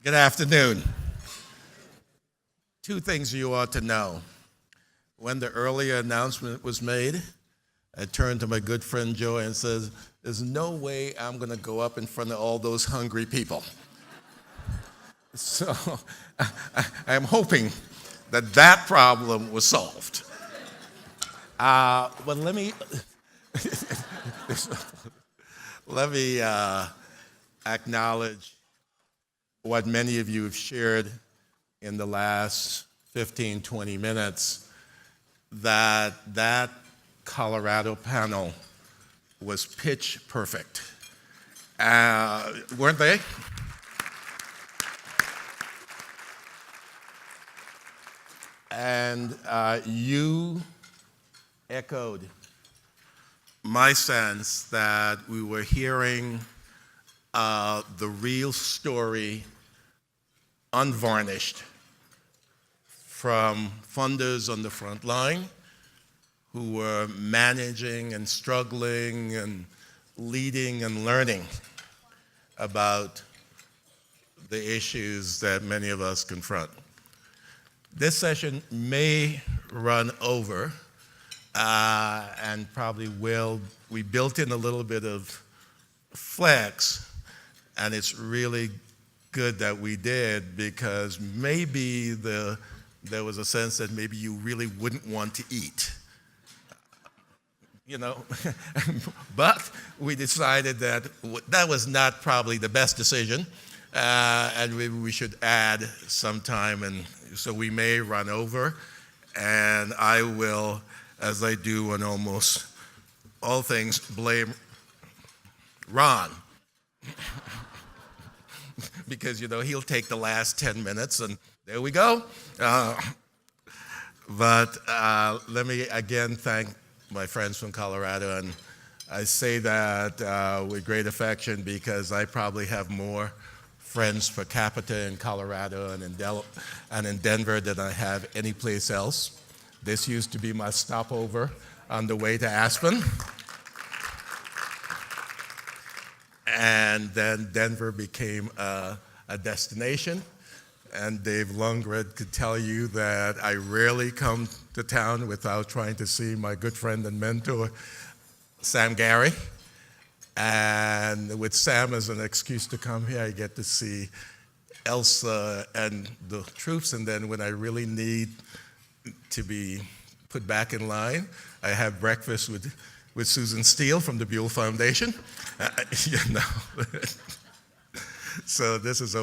Good afternoon. Two things you ought to know. When the earlier announcement was made, I turned to my good friend Joe and says, "There's no way I'm going to go up in front of all those hungry people." So I'm hoping that that problem was solved. But let me let me acknowledge what many of you have shared in the last 15, 20 minutes, that Colorado panel was pitch perfect. Weren't they? And you echoed my sense that we were hearing the real story, unvarnished, from funders on the front line who were managing and struggling and leading and learning about the issues that many of us confront. This session may run over, and probably will. We built in a little bit of flex, and it's really good that we did, because maybe there was a sense that maybe you really wouldn't want to eat. But we decided that that was not probably the best decision, and maybe we should add some time, and so we may run over, and I will, as I do on almost all things, blame Ron. Because, he'll take the last 10 minutes, and there we go. But let me again thank my friends from Colorado, and I say that with great affection because I probably have more friends per capita in Colorado and in Denver than I have any place else. This used to be my stopover on the way to Aspen. And then Denver became a destination. And Dave Lundgren could tell you that I rarely come to town without trying to see my good friend and mentor, Sam Gary. And with Sam as an excuse to come here, I get to see Elsa and the troops. And then when I really need to be put back in line, I have breakfast with Susan Steele from the Buell Foundation. So this is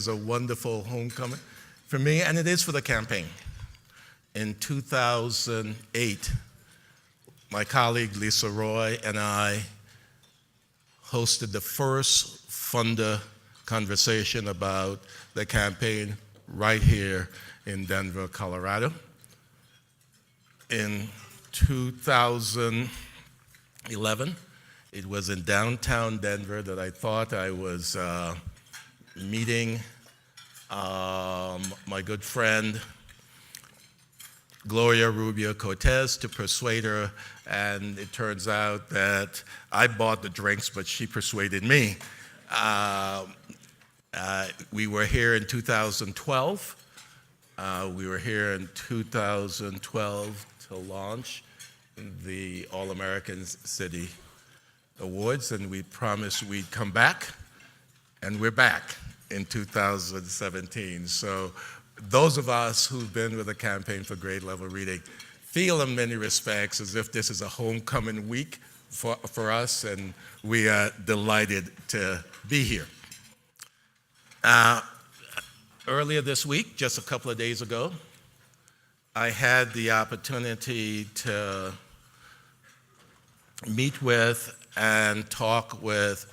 a wonderful homecoming for me, and it is for the campaign. In 2008, my colleague Lisa Roy and I hosted the first funder conversation about the campaign right here in Denver, Colorado. In 2011, it was in downtown Denver that I thought I was meeting my good friend Gloria Rubio Cortez to persuade her, and it turns out that I bought the drinks, but she persuaded me. We were here in 2012. We were here in 2012 to launch the All-American City Awards, and we promised we'd come back, and we're back in 2017. So those of us who've been with the campaign for grade level reading feel in many respects as if this is a homecoming week for us, and we are delighted to be here. Earlier this week, just a couple of days ago, I had the opportunity to meet with and talk with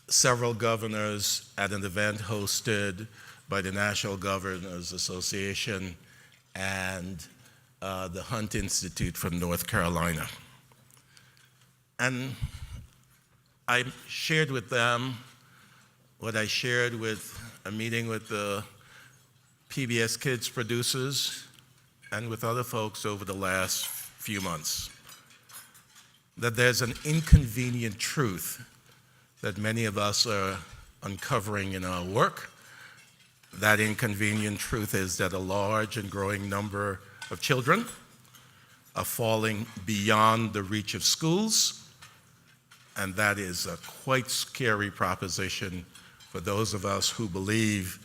several governors at an event hosted by the National Governors Association and the Hunt Institute from North Carolina. And I shared with them what I shared with a meeting with the PBS Kids producers and with other folks over the last few months, that there's an inconvenient truth that many of us are uncovering in our work, That inconvenient truth is that a large and growing number of children are falling beyond the reach of schools, and that is a quite scary proposition for those of us who believe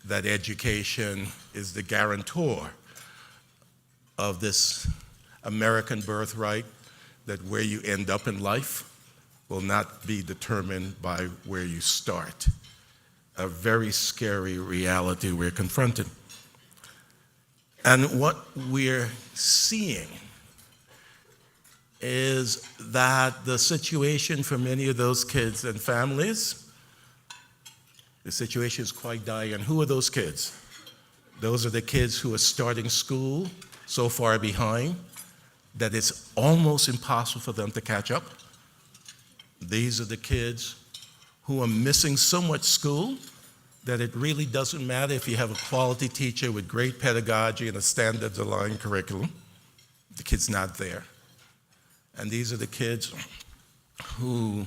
that education is the guarantor of this American birthright, that where you end up in life will not be determined by where you start. A very scary reality we're confronted. And what we're seeing is that the situation for many of those kids and families, the situation is quite dire. And who are those kids? Those are the kids who are starting school so far behind that it's almost impossible for them to catch up. These are the kids who are missing so much school that it really doesn't matter if you have a quality teacher with great pedagogy and a standards-aligned curriculum. The kid's not there. And these are the kids who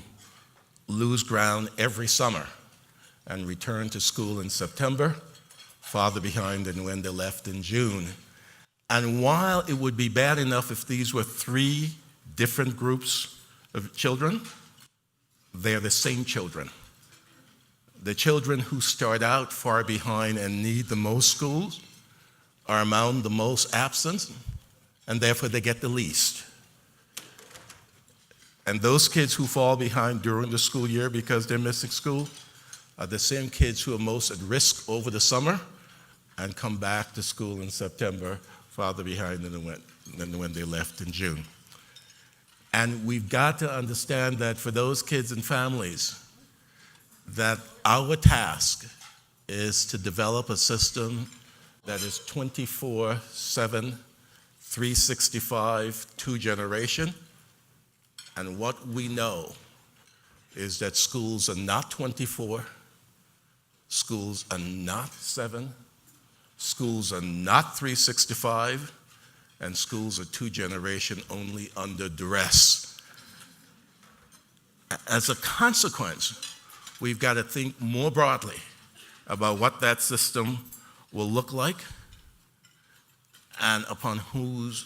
lose ground every summer and return to school in September, farther behind than when they left in June. And while it would be bad enough if these were three different groups of children, they're the same children. The children who start out far behind and need the most schools are among the most absent, and therefore they get the least. And those kids who fall behind during the school year because they're missing school are the same kids who are most at risk over the summer and come back to school in September farther behind than when they left in June. And we've got to understand that for those kids and families, that our task is to develop a system that is 24/7, 365, two generation. And what we know is that schools are not 24, schools are not 7, schools are not 365, and schools are two generation only under duress. As a consequence, we've got to think more broadly about what that system will look like and upon whose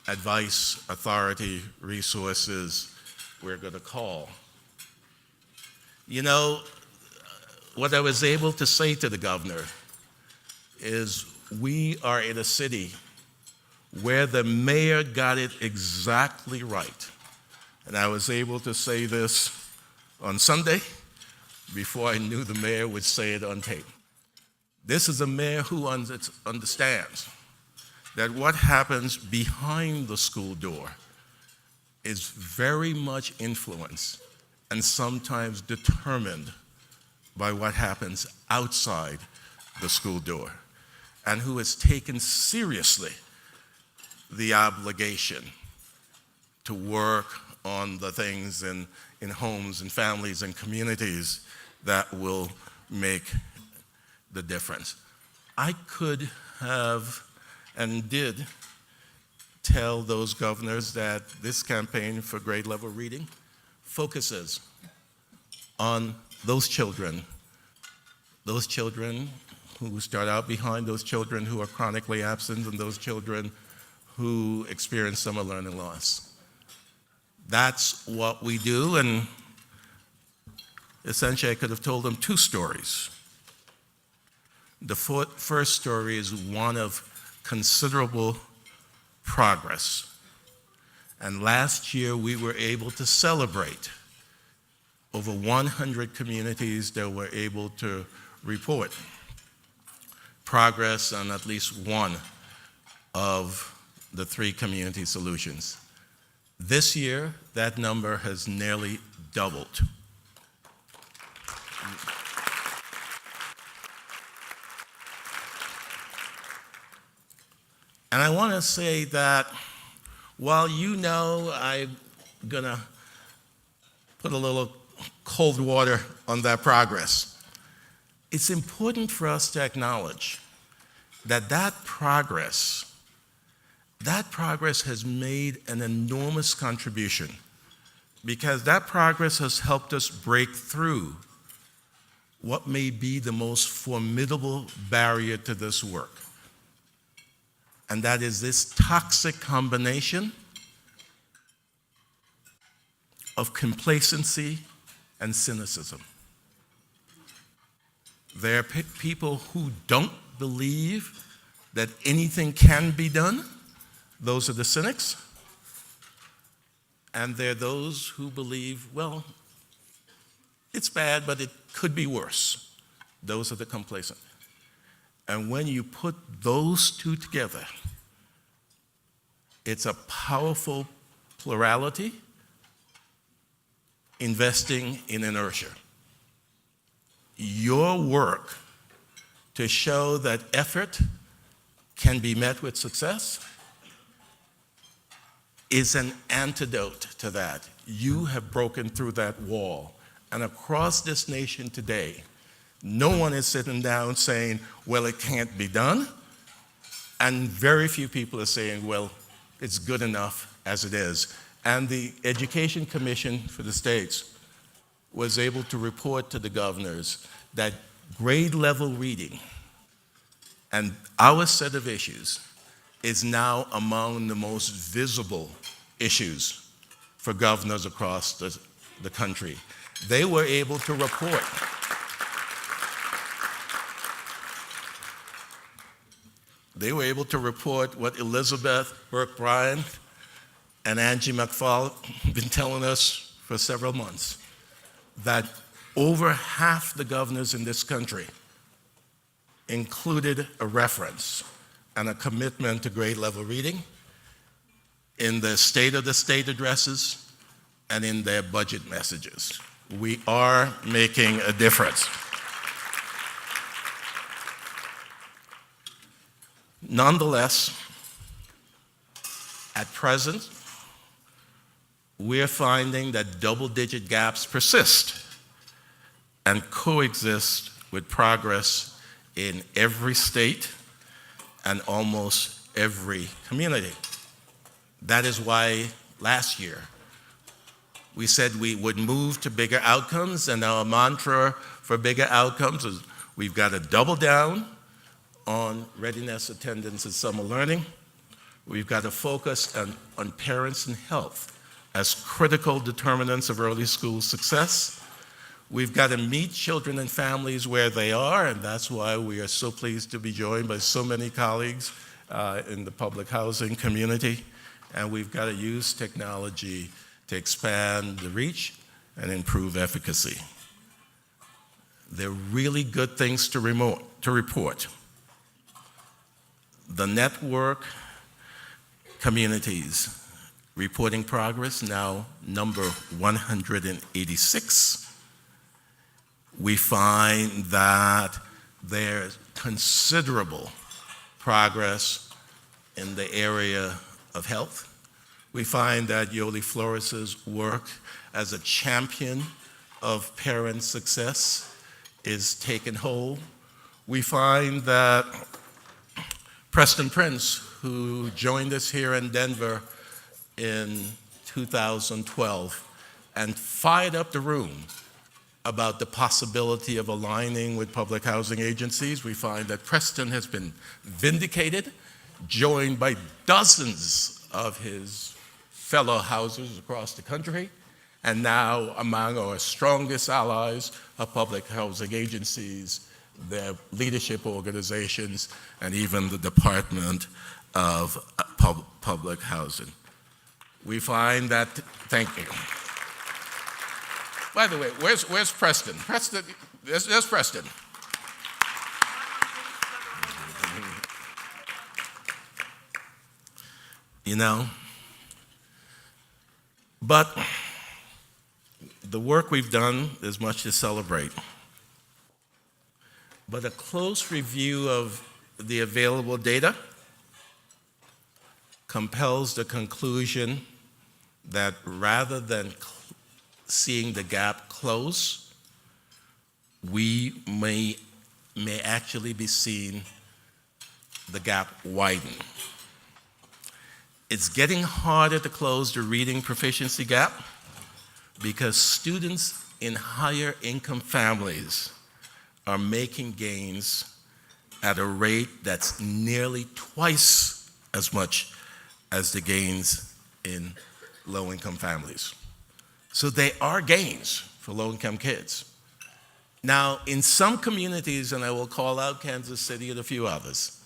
advice, authority, resources we're going to call. You know, what I was able to say to the governor is we are in a city where the mayor got it exactly right. And I was able to say this on Sunday before I knew the mayor would say it on tape. This is a mayor who understands that what happens behind the school door is very much influenced and sometimes determined by what happens outside the school door, and who has taken seriously the obligation to work on the things in homes and families and communities that will make the difference. I could have and did tell those governors that this campaign for grade level reading focuses on those children who start out behind, those children who are chronically absent, and those children who experience summer learning loss. That's what we do, and essentially I could have told them two stories. The first story is one of considerable progress. And last year we were able to celebrate over 100 communities that were able to report progress on at least one of the three community solutions. This year, that number has nearly doubled. And I want to say that while you know I'm going to put a little cold water on that progress, it's important for us to acknowledge that that progress has made an enormous contribution, because that progress has helped us break through what may be the most formidable barrier to this work. And that is this toxic combination of complacency and cynicism. There are people who don't believe that anything can be done. Those are the cynics. And there are those who believe, well, it's bad, but it could be worse. Those are the complacent. And when you put those two together, it's a powerful plurality investing in inertia. Your work to show that effort can be met with success is an antidote to that. You have broken through that wall. And across this nation today, no one is sitting down saying, well, it can't be done. And very few people are saying, well, it's good enough as it is. And the Education Commission for the states was able to report to the governors that grade level reading and our set of issues is now among the most visible issues for governors across the country. They were able to report what Elizabeth Burke-Bryan and Angie McFall have been telling us for several months, that over half the governors in this country included a reference and a commitment to grade level reading in the State of the State addresses and in their budget messages. We are making a difference. Nonetheless, at present, we're finding that double-digit gaps persist and coexist with progress in every state and almost every community. That is why last year we said we would move to bigger outcomes, and our mantra for bigger outcomes is we've got to double down on readiness, attendance, and summer learning. We've got to focus on parents and health as critical determinants of early school success. We've got to meet children and families where they are, and that's why we are so pleased to be joined by so many colleagues in the public housing community. And we've got to use technology to expand the reach and improve efficacy. There are really good things to report. The network communities reporting progress now number 186. We find that there's considerable progress in the area of health. We find that Yoli Flores' work as a champion of parent success is taken hold. We find that Preston Prince, who joined us here in Denver in 2012 and fired up the room about the possibility of aligning with public housing agencies, we find that Preston has been vindicated, joined by dozens of his fellow housers across the country, and now among our strongest allies of public housing agencies, their leadership organizations, and even the Department of Public Housing. We find that, thank you. By the way, where's Preston? Preston, there's Preston. You know, but the work we've done is much to celebrate. But a close review of the available data compels the conclusion that rather than seeing the gap close, we may actually be seeing the gap widen. It's getting harder to close the reading proficiency gap because students in higher income families are making gains at a rate that's nearly twice as much as the gains in low-income families. So they are gains for low-income kids. Now, in some communities, and I will call out Kansas City and a few others,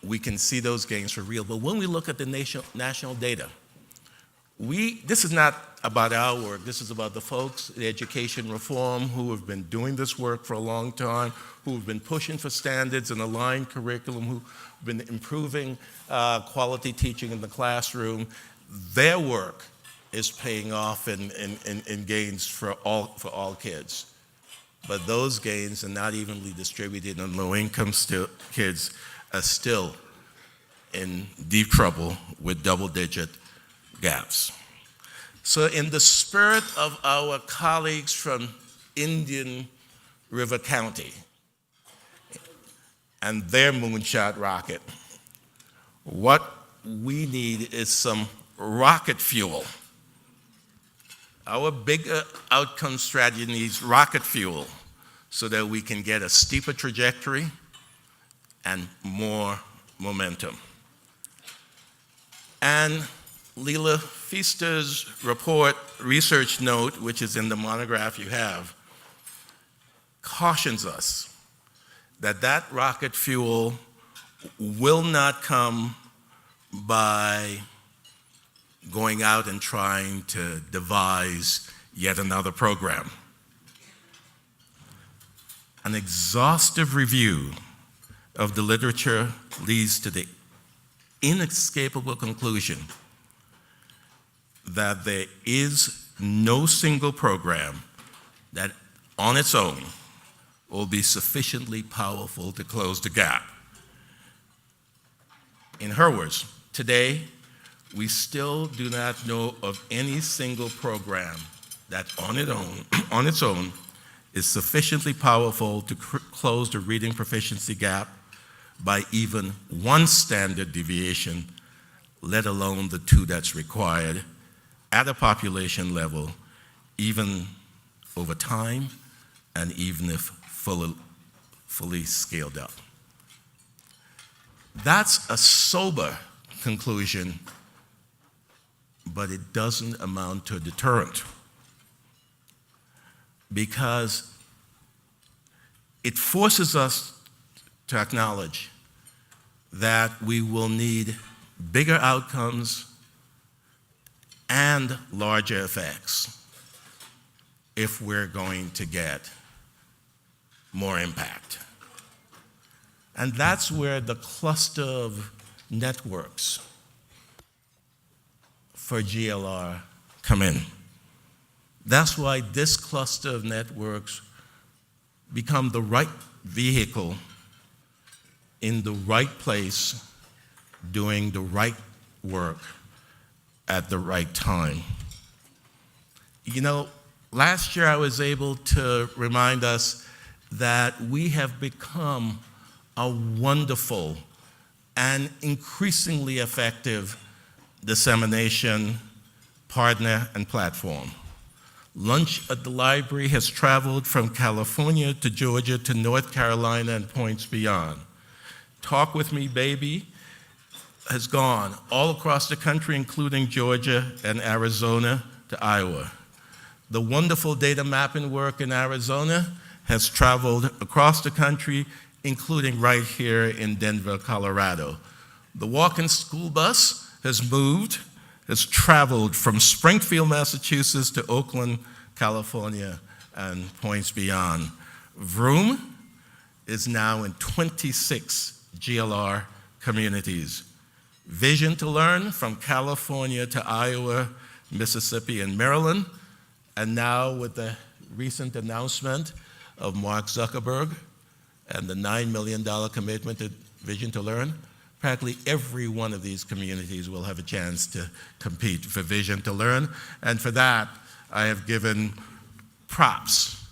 we can see those gains for real. But when we look at the national data, this is not about our work. This is about the folks in education reform who have been doing this work for a long time, who have been pushing for standards and aligned curriculum, who have been improving quality teaching in the classroom. Their work is paying off in gains for all kids. But those gains are not evenly distributed, and low-income kids are still in deep trouble with double-digit gaps. So in the spirit of our colleagues from Indian River County and their moonshot rocket, what we need is some rocket fuel. Our bigger outcome strategy needs rocket fuel so that we can get a steeper trajectory and more momentum. And Leila Feaster's research note, which is in the monograph you have, cautions us that that rocket fuel will not come by going out and trying to devise yet another program. An exhaustive review of the literature leads to the inescapable conclusion that there is no single program that on its own will be sufficiently powerful to close the gap. In her words, today, we still do not know of any single program that on its own is sufficiently powerful to close the reading proficiency gap by even one standard deviation, let alone the two that's required at a population level, even over time and even if fully scaled up. That's a sober conclusion, but it doesn't amount to a deterrent, because it forces us to acknowledge that we will need bigger outcomes and larger effects if we're going to get more impact. And that's where the cluster of networks for GLR come in. That's why this cluster of networks become the right vehicle in the right place, doing the right work at the right time. You know, last year I was able to remind us that we have become a wonderful and increasingly effective dissemination partner and platform. Lunch at the Library has traveled from California to Georgia to North Carolina and points beyond. Talk With Me Baby has gone all across the country, including Georgia and Arizona to Iowa. The wonderful data mapping work in Arizona has traveled across the country, including right here in Denver, Colorado. The walk-in school bus has traveled from Springfield, Massachusetts to Oakland, California, and points beyond. Vroom is now in 26 GLR communities. Vision to Learn from California to Iowa, Mississippi, and Maryland, and now with the recent announcement of Mark Zuckerberg and the $9 million commitment to Vision to Learn, practically every one of these communities will have a chance to compete for Vision to Learn. And for that, I have given props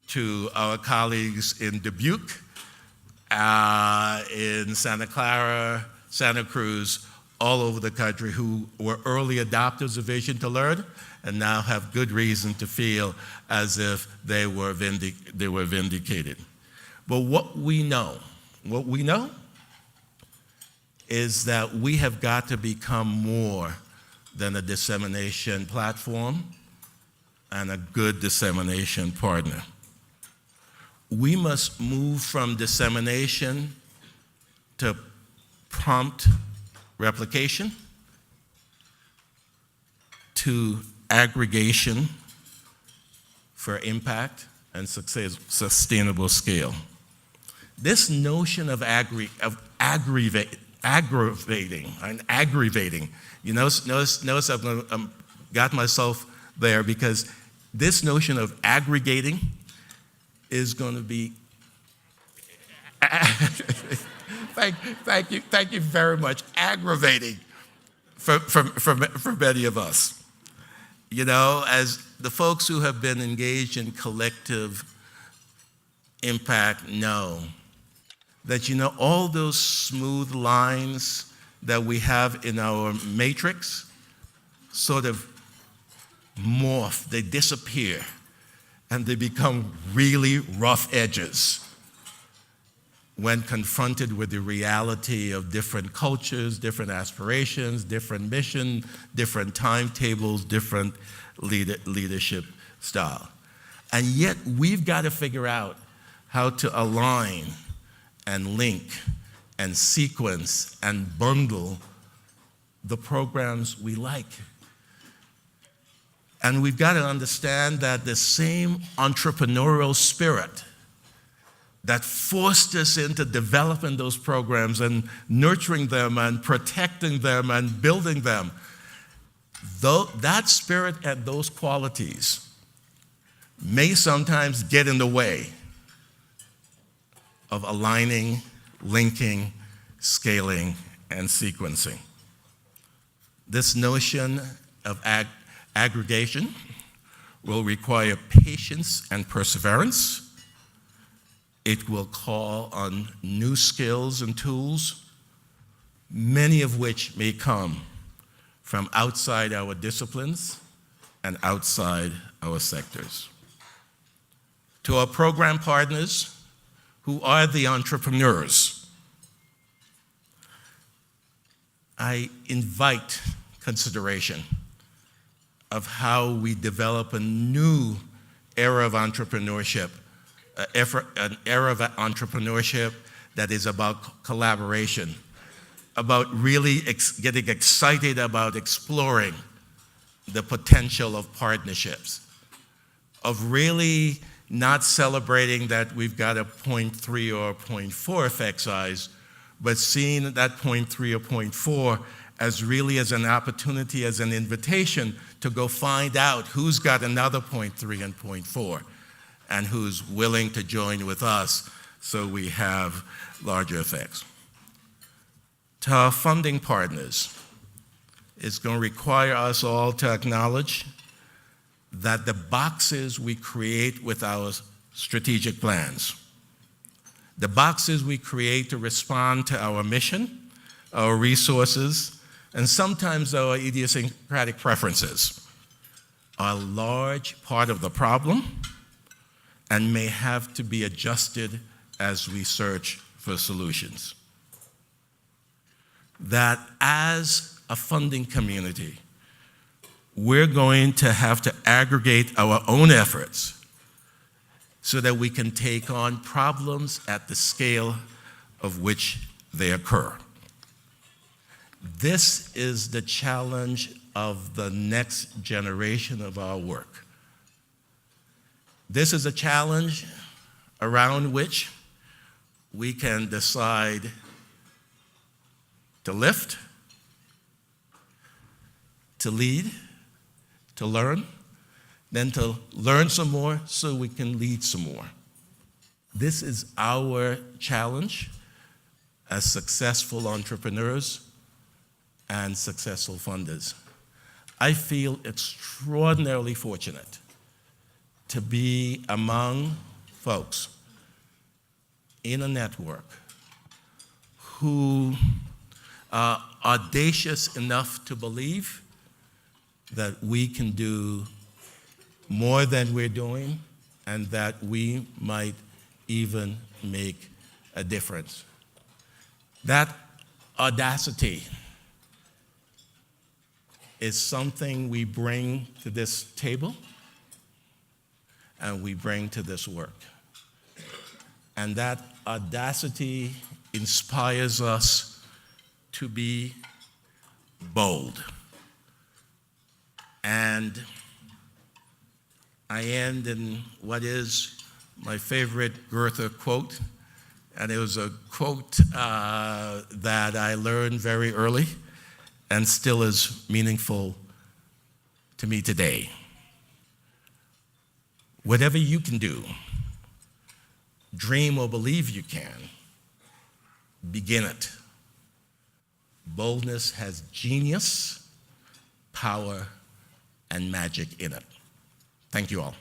to our colleagues in Dubuque, in Santa Clara, Santa Cruz, all over the country, who were early adopters of Vision to Learn and now have good reason to feel as if they were vindicated. But what we know is that we have got to become more than a dissemination platform and a good dissemination partner. We must move from dissemination to prompt replication to aggregation for impact and sustainable scale. This notion of aggravating, you notice I've got myself there, because this notion of aggregating is going to be, thank you very much, aggravating for many of us. You know, as the folks who have been engaged in collective impact know, that, you know, all those smooth lines that we have in our matrix sort of morph, they disappear, and they become really rough edges when confronted with the reality of different cultures, different aspirations, different mission, different timetables, different leadership style. And yet we've got to figure out how to align and link and sequence and bundle the programs we like. And we've got to understand that the same entrepreneurial spirit that forced us into developing those programs and nurturing them and protecting them and building them, though that spirit and those qualities may sometimes get in the way of aligning, linking, scaling, and sequencing. This notion of aggregation will require patience and perseverance. It will call on new skills and tools, many of which may come from outside our disciplines and outside our sectors. To our program partners, who are the entrepreneurs, I invite consideration of how we develop a new era of entrepreneurship, an era of entrepreneurship that is about collaboration, about really getting excited about exploring the potential of partnerships, of really not celebrating that we've got a 0.3 or 0.4 effect size, but seeing that 0.3 or 0.4 as really as an opportunity, as an invitation to go find out who's got another 0.3 and 0.4 and who's willing to join with us so we have larger effects. To our funding partners, it's going to require us all to acknowledge that the boxes we create with our strategic plans, the boxes we create to respond to our mission, our resources, and sometimes our idiosyncratic preferences, are a large part of the problem and may have to be adjusted as we search for solutions. That as a funding community, we're going to have to aggregate our own efforts so that we can take on problems at the scale of which they occur. This is the challenge of the next generation of our work. This is a challenge around which we can decide to lift, to lead, to learn, then to learn some more so we can lead some more. This is our challenge as successful entrepreneurs and successful funders. I feel extraordinarily fortunate to be among folks in a network who are audacious enough to believe that we can do more than we're doing and that we might even make a difference. That audacity is something we bring to this table and we bring to this work. And that audacity inspires us to be bold. And I end in what is my favorite Goethe quote, and it was a quote that I learned very early and still is meaningful to me today. Whatever you can do, dream or believe you can, begin it. Boldness has genius, power, and magic in it. Thank you all.